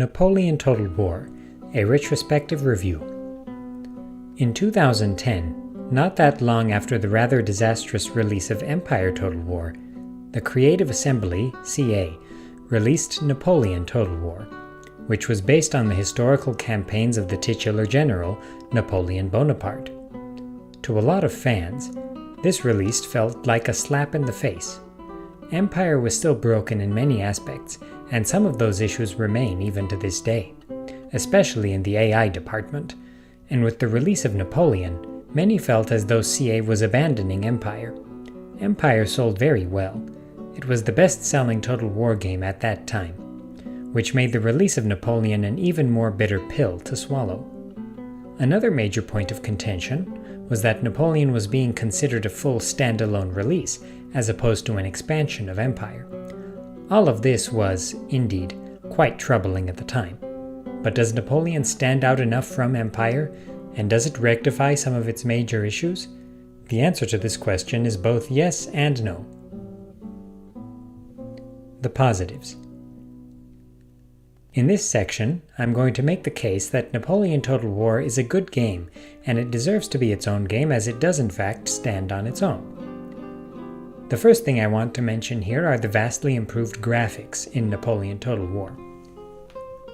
Napoleon Total War, a retrospective review. In 2010, not that long after the rather disastrous release of Empire Total War, the Creative Assembly, CA, released Napoleon Total War, which was based on the historical campaigns of the titular general, Napoleon Bonaparte. To a lot of fans, this release felt like a slap in the face. Empire was still broken in many aspects, and some of those issues remain even to this day, especially in the AI department. And with the release of Napoleon, many felt as though CA was abandoning Empire. Empire sold very well. It was the best-selling Total War game at that time, which made the release of Napoleon an even more bitter pill to swallow. Another major point of contention was that Napoleon was being considered a full standalone release, as opposed to an expansion of Empire. All of this was, indeed, quite troubling at the time. But does Napoleon stand out enough from Empire, and does it rectify some of its major issues? The answer to this question is both yes and no. The positives. In this section, I'm going to make the case that Napoleon Total War is a good game, and it deserves to be its own game as it does in fact stand on its own. The first thing I want to mention here are the vastly improved graphics in Napoleon Total War.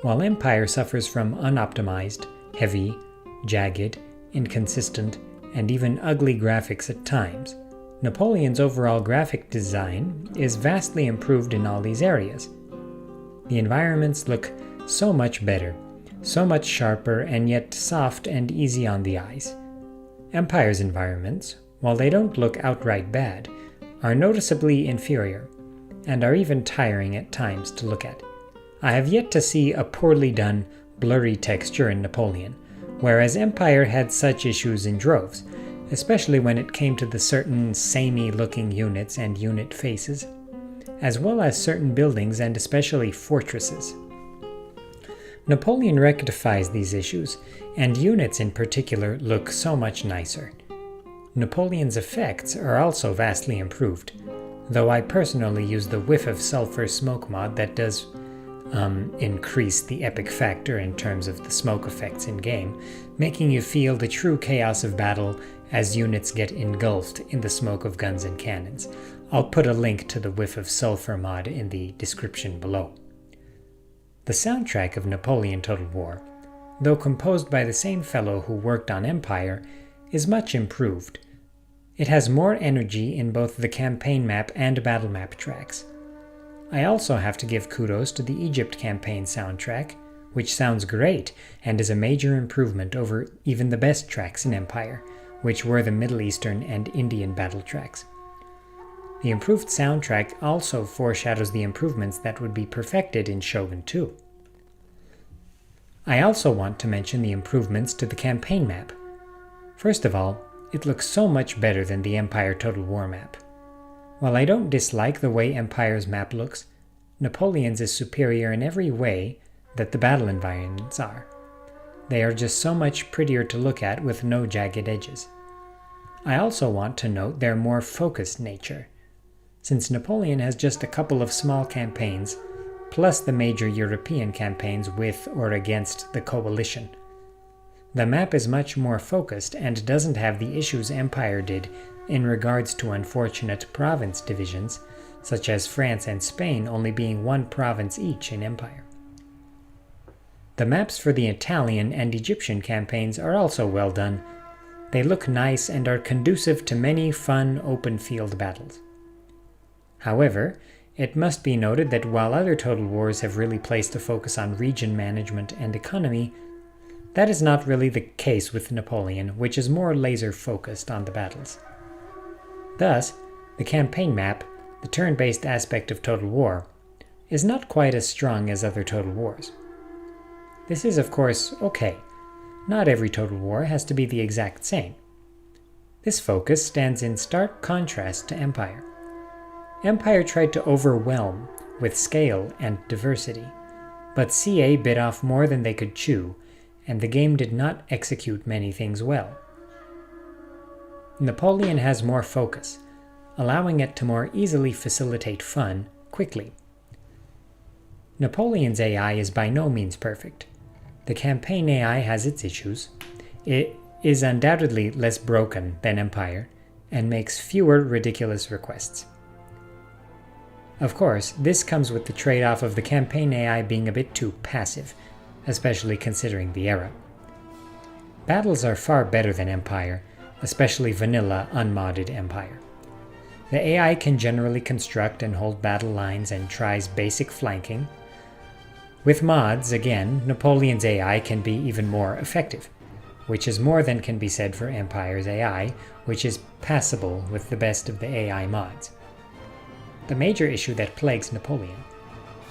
While Empire suffers from unoptimized, heavy, jagged, inconsistent, and even ugly graphics at times, Napoleon's overall graphic design is vastly improved in all these areas. The environments look so much better, so much sharper, and yet soft and easy on the eyes. Empire's environments, while they don't look outright bad, are noticeably inferior, and are even tiring at times to look at. I have yet to see a poorly done, blurry texture in Napoleon, whereas Empire had such issues in droves, especially when it came to the certain samey-looking units and unit faces, as well as certain buildings and especially fortresses. Napoleon rectifies these issues, and units in particular look so much nicer. Napoleon's effects are also vastly improved, though I personally use the Whiff of Sulfur smoke mod that does increase the epic factor in terms of the smoke effects in-game, making you feel the true chaos of battle as units get engulfed in the smoke of guns and cannons. I'll put a link to the Whiff of Sulfur mod in the description below. The soundtrack of Napoleon Total War, though composed by the same fellow who worked on Empire, is much improved. It has more energy in both the campaign map and battle map tracks. I also have to give kudos to the Egypt campaign soundtrack, which sounds great and is a major improvement over even the best tracks in Empire, which were the Middle Eastern and Indian battle tracks. The improved soundtrack also foreshadows the improvements that would be perfected in Shogun 2. I also want to mention the improvements to the campaign map. First of all, it looks so much better than the Empire Total War map. While I don't dislike the way Empire's map looks, Napoleon's is superior in every way that the battle environments are. They are just so much prettier to look at with no jagged edges. I also want to note their more focused nature. Since Napoleon has just a couple of small campaigns, plus the major European campaigns with or against the coalition, the map is much more focused and doesn't have the issues Empire did in regards to unfortunate province divisions, such as France and Spain only being one province each in Empire. The maps for the Italian and Egyptian campaigns are also well done. They look nice and are conducive to many fun open field battles. However, it must be noted that while other Total Wars have really placed a focus on region management and economy, that is not really the case with Napoleon, which is more laser-focused on the battles. Thus, the campaign map, the turn-based aspect of Total War, is not quite as strong as other Total Wars. This is, of course, okay. Not every Total War has to be the exact same. This focus stands in stark contrast to Empire. Empire tried to overwhelm with scale and diversity, but CA bit off more than they could chew, and the game did not execute many things well. Napoleon has more focus, allowing it to more easily facilitate fun quickly. Napoleon's AI is by no means perfect. The campaign AI has its issues. It is undoubtedly less broken than Empire, and makes fewer ridiculous requests. Of course, this comes with the trade-off of the campaign AI being a bit too passive, especially considering the era. Battles are far better than Empire, especially vanilla, unmodded Empire. The AI can generally construct and hold battle lines and tries basic flanking. With mods, again, Napoleon's AI can be even more effective, which is more than can be said for Empire's AI, which is passable with the best of the AI mods. The major issue that plagues Napoleon,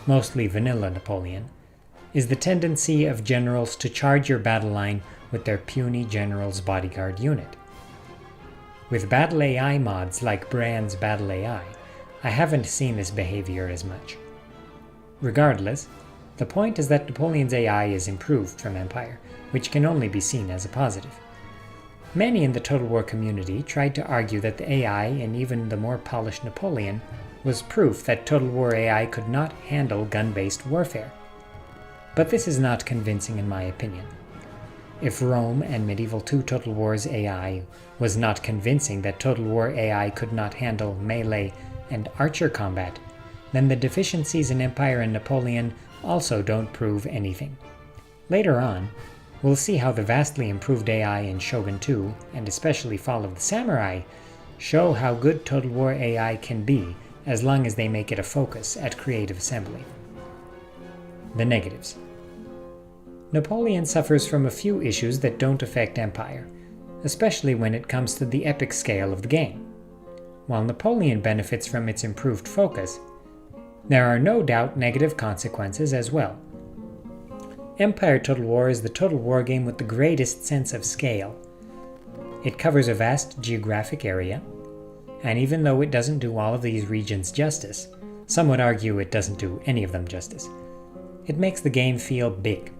mostly vanilla Napoleon, is the tendency of generals to charge your battle line with their puny general's bodyguard unit. With battle AI mods like Bran's battle AI, I haven't seen this behavior as much. Regardless, the point is that Napoleon's AI is improved from Empire, which can only be seen as a positive. Many in the Total War community tried to argue that the AI and even the more polished Napoleon was proof that Total War AI could not handle gun-based warfare. But this is not convincing in my opinion. If Rome and Medieval II Total War's AI was not convincing that Total War AI could not handle melee and archer combat, then the deficiencies in Empire and Napoleon also don't prove anything. Later on, we'll see how the vastly improved AI in Shogun II, and especially Fall of the Samurai, show how good Total War AI can be as long as they make it a focus at Creative Assembly. The negatives. Napoleon suffers from a few issues that don't affect Empire, especially when it comes to the epic scale of the game. While Napoleon benefits from its improved focus, there are no doubt negative consequences as well. Empire Total War is the Total War game with the greatest sense of scale. It covers a vast geographic area, and even though it doesn't do all of these regions justice, some would argue it doesn't do any of them justice, it makes the game feel big.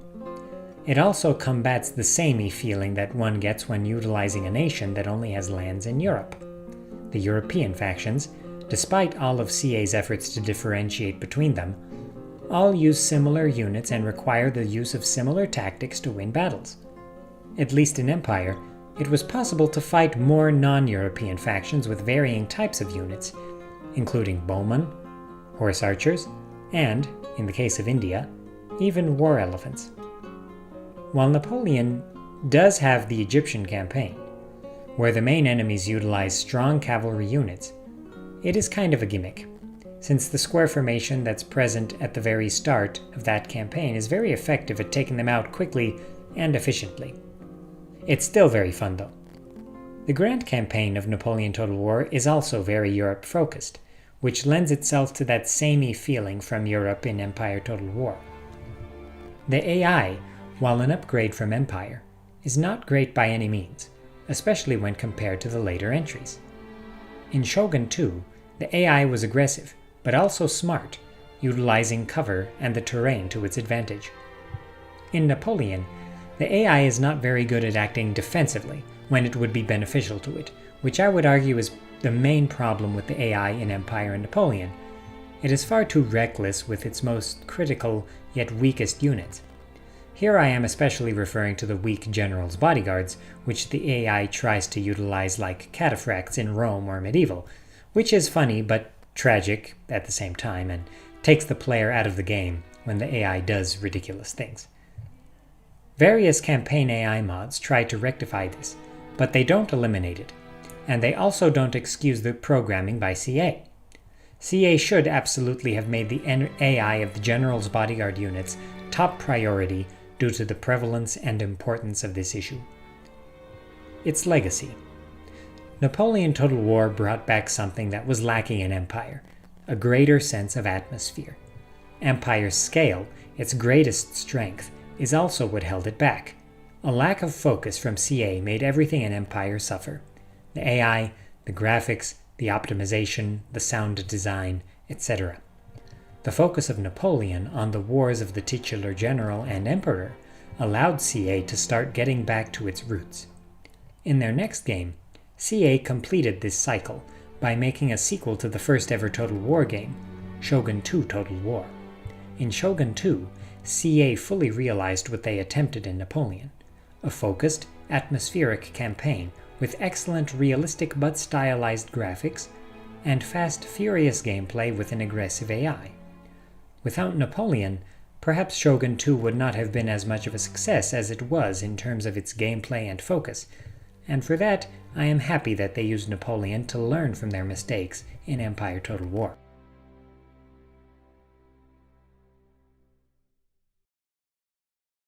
It also combats the samey feeling that one gets when utilizing a nation that only has lands in Europe. The European factions, despite all of CA's efforts to differentiate between them, all use similar units and require the use of similar tactics to win battles. At least in Empire, it was possible to fight more non-European factions with varying types of units, including bowmen, horse archers, and, in the case of India, even war elephants. While Napoleon does have the Egyptian campaign, where the main enemies utilize strong cavalry units, it is kind of a gimmick, since the square formation that's present at the very start of that campaign is very effective at taking them out quickly and efficiently. It's still very fun though. The Grand Campaign of Napoleon Total War is also very Europe-focused, which lends itself to that samey feeling from Europe in Empire Total War. The AI, while an upgrade from Empire, is not great by any means, especially when compared to the later entries. In Shogun II, the AI was aggressive, but also smart, utilizing cover and the terrain to its advantage. In Napoleon, the AI is not very good at acting defensively when it would be beneficial to it, which I would argue is the main problem with the AI in Empire and Napoleon. It is far too reckless with its most critical yet weakest units. Here I am especially referring to the weak general's bodyguards, which the AI tries to utilize like cataphracts in Rome or Medieval, which is funny but tragic at the same time and takes the player out of the game when the AI does ridiculous things. Various campaign AI mods try to rectify this, but they don't eliminate it, and they also don't excuse the programming by CA. CA should absolutely have made the AI of the general's bodyguard units top priority due to the prevalence and importance of this issue. Its legacy. Napoleon Total War brought back something that was lacking in Empire, a greater sense of atmosphere. Empire's scale, its greatest strength, is also what held it back. A lack of focus from CA made everything in Empire suffer. The AI, the graphics, the optimization, the sound design, etc. The focus of Napoleon on the wars of the titular general and emperor allowed CA to start getting back to its roots. In their next game, CA completed this cycle by making a sequel to the first ever Total War game, Shogun II Total War. In Shogun 2, CA fully realized what they attempted in Napoleon, a focused, atmospheric campaign with excellent realistic but stylized graphics, and fast, furious gameplay with an aggressive AI. Without Napoleon, perhaps Shogun 2 would not have been as much of a success as it was in terms of its gameplay and focus, and for that I am happy that they used Napoleon to learn from their mistakes in Empire Total War.